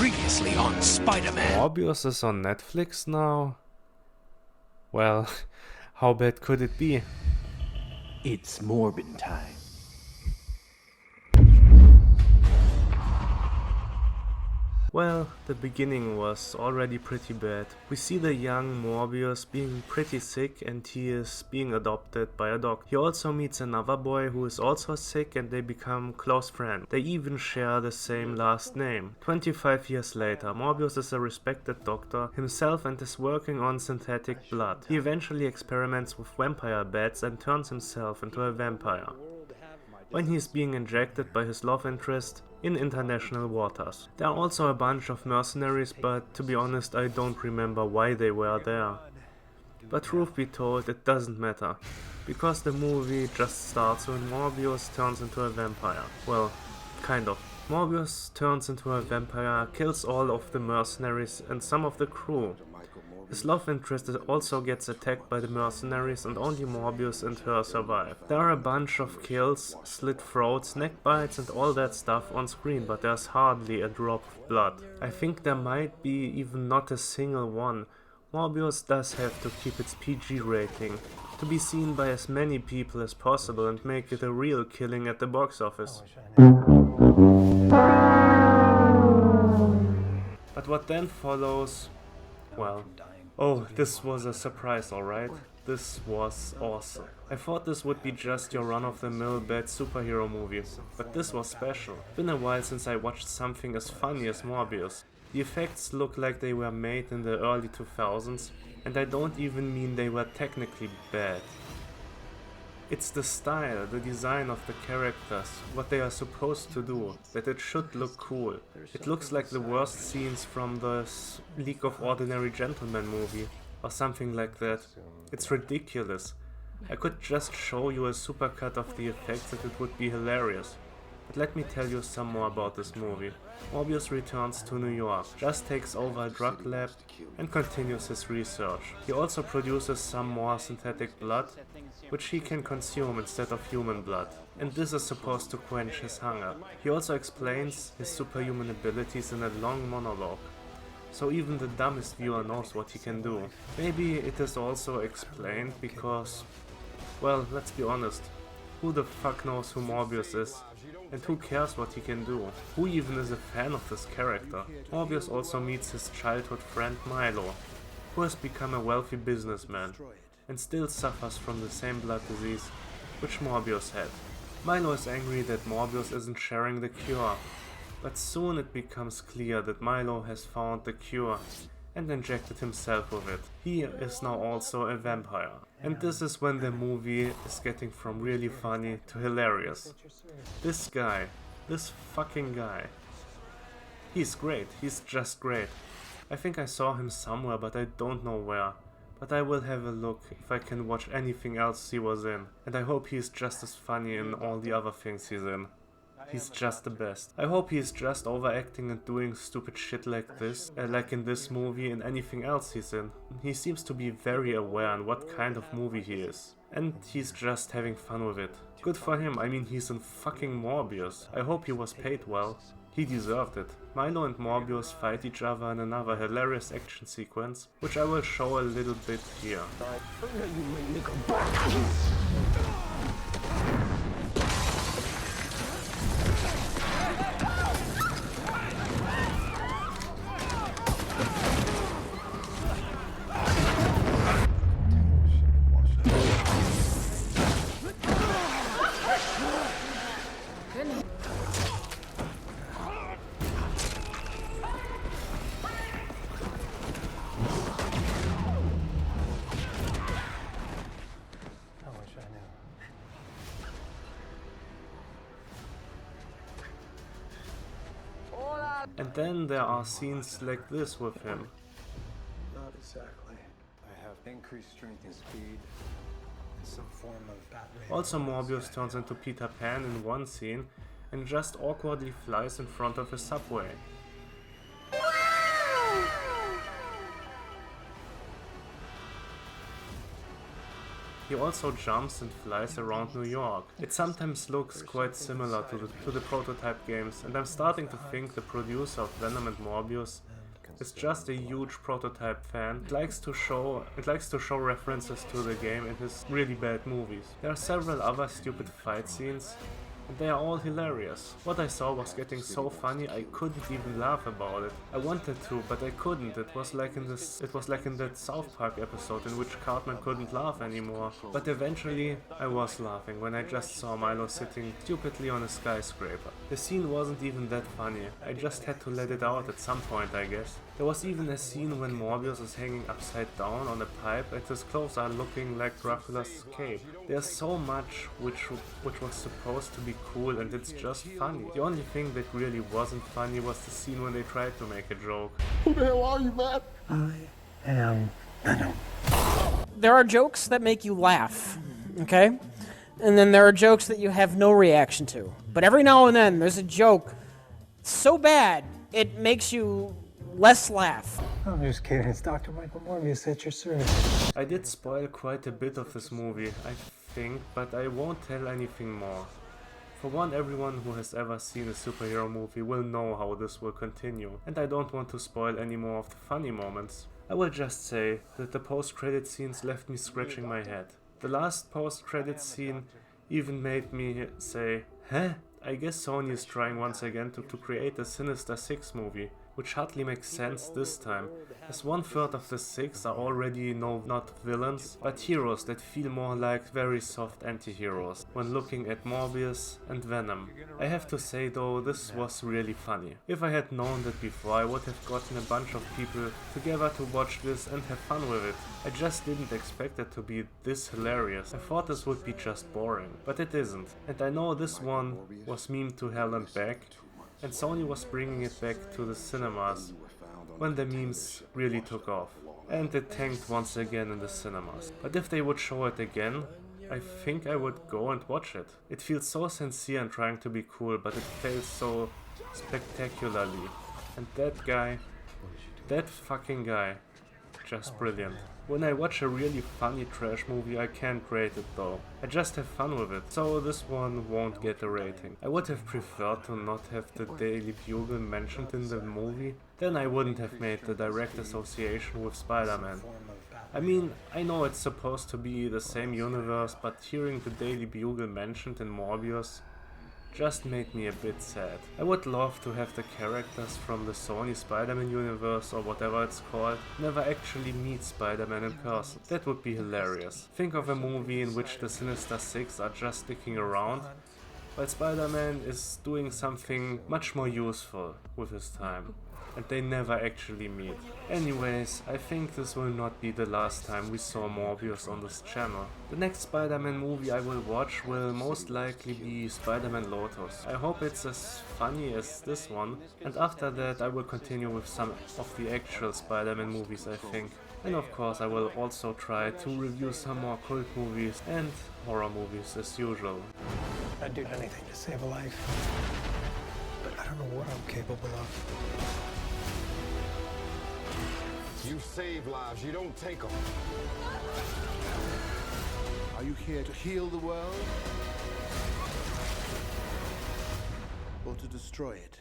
Previously on Spider-Man. Morbius is on Netflix now? Well, how bad could it be? It's Morbin time. Well, the beginning was already pretty bad. We see the young Morbius being pretty sick and he is being adopted by a doctor. He also meets another boy who is also sick and they become close friends. They even share the same last name. 25 years later, Morbius is a respected doctor himself and is working on synthetic blood. He eventually experiments with vampire bats and turns himself into a vampire when he is being injected by his love interest in international waters. There are also a bunch of mercenaries, but to be honest I don't remember why they were there. But truth be told, it doesn't matter, because the movie just starts when Morbius turns into a vampire. Well, kind of. Morbius turns into a vampire, kills all of the mercenaries and some of the crew. His love interest also gets attacked by the mercenaries and only Morbius and her survive. There are a bunch of kills, slit throats, neck bites and all that stuff on screen, but there's hardly a drop of blood. I think there might be even not a single one. Morbius does have to keep its PG rating, to be seen by as many people as possible and make it a real killing at the box office. But what then follows, well, oh, this was a surprise, alright? This was awesome. I thought this would be just your run-of-the-mill bad superhero movie, but this was special. It's been a while since I watched something as funny as Morbius. The effects look like they were made in the early 2000s, and I don't even mean they were technically bad. It's the style, the design of the characters, what they are supposed to do, that it should look cool. It looks like the worst scenes from the League of Ordinary Gentlemen movie, or something like that. It's ridiculous. I could just show you a supercut of the effects and it would be hilarious. But let me tell you some more about this movie. Morbius returns to New York, just takes over a drug lab and continues his research. He also produces some more synthetic blood, which he can consume instead of human blood. And this is supposed to quench his hunger. He also explains his superhuman abilities in a long monologue, so even the dumbest viewer knows what he can do. Maybe it is also explained because, well, let's be honest, who the fuck knows who Morbius is? And who cares what he can do? Who even is a fan of this character? Morbius also meets his childhood friend Milo, who has become a wealthy businessman and still suffers from the same blood disease which Morbius had. Milo is angry that Morbius isn't sharing the cure, but soon it becomes clear that Milo has found the cure and injected himself with it. He is now also a vampire. And this is when the movie is getting from really funny to hilarious. This guy, this fucking guy, he's great, he's just great. I think I saw him somewhere but I don't know where. But I will have a look if I can watch anything else he was in. And I hope he's just as funny in all the other things he's in. He's just the best. I hope he's just overacting and doing stupid shit like this, like in this movie and anything else he's in. He seems to be very aware on what kind of movie he is. And he's just having fun with it. Good for him, I mean he's in fucking Morbius. I hope he was paid well. He deserved it. Milo and Morbius fight each other in another hilarious action sequence, which I will show a little bit here. And then there are scenes like this with him. Not exactly. I have increased strength and speed and some form of battery. Also Morbius turns into Peter Pan in one scene and just awkwardly flies in front of a subway. he also jumps and flies around New York. It sometimes looks quite similar to the prototype games, and I'm starting to think the producer of Venom and Morbius is just a huge prototype fan. It likes to show references to the game in his really bad movies. There are several other stupid fight scenes, and they are all hilarious. What I saw was getting so funny I couldn't even laugh about it. I wanted to, but I couldn't. It was like in that South Park episode in which Cartman couldn't laugh anymore. But eventually I was laughing when I just saw Milo sitting stupidly on a skyscraper. The scene wasn't even that funny. I just had to let it out at some point, I guess. There was even a scene when Morbius is hanging upside down on a pipe and his clothes are looking like Dracula's cape. There's so much which was supposed to be cool, and it's just funny. The only thing that really wasn't funny was the scene when they tried to make a joke. Who the hell are you, man? I am Venom. There are jokes that make you laugh, okay? And then there are jokes that you have no reaction to. But every now and then, there's a joke so bad, it makes you less laugh. I'm just kidding. It's Dr. Michael Morbius at your service. I did spoil quite a bit of this movie, I think, but I won't tell anything more. For one, everyone who has ever seen a superhero movie will know how this will continue, and I don't want to spoil any more of the funny moments. I will just say that the post-credit scenes left me scratching my head. The last post-credit scene even made me say, huh? I guess Sony is trying once again to create a Sinister Six movie, which hardly makes sense this time, as 1/3 of the six are already not villains, but heroes that feel more like very soft anti-heroes when looking at Morbius and Venom. I have to say though, this was really funny. If I had known that before, I would have gotten a bunch of people together to watch this and have fun with it. I just didn't expect it to be this hilarious. I thought this would be just boring, but it isn't. And I know this one was memed to hell and back, and Sony was bringing it back to the cinemas when the memes really took off. And it tanked once again in the cinemas. But if they would show it again, I think I would go and watch it. It feels so sincere and trying to be cool, but it fails so spectacularly. And that fucking guy, just brilliant. When I watch a really funny trash movie, I can't rate it though. I just have fun with it, so this one won't get a rating. I would have preferred to not have the Daily Bugle mentioned in the movie, then I wouldn't have made the direct association with Spider-Man. I mean, I know it's supposed to be the same universe, but hearing the Daily Bugle mentioned in Morbius just made me a bit sad. I would love to have the characters from the Sony Spider-Man universe, or whatever it's called, never actually meet Spider-Man in person. That would be hilarious. Think of a movie in which the Sinister Six are just sticking around, while Spider-Man is doing something much more useful with his time, and they never actually meet. Anyways, I think this will not be the last time we saw Morbius on this channel. The next Spider-Man movie I will watch will most likely be Spider-Man Lotus. I hope it's as funny as this one, and after that I will continue with some of the actual Spider-Man movies, I think. And of course I will also try to review some more cult movies and horror movies as usual. I'd do anything to save a life, but I don't know what I'm capable of. You save lives, you don't take them. Are you here to heal the world? Or to destroy it?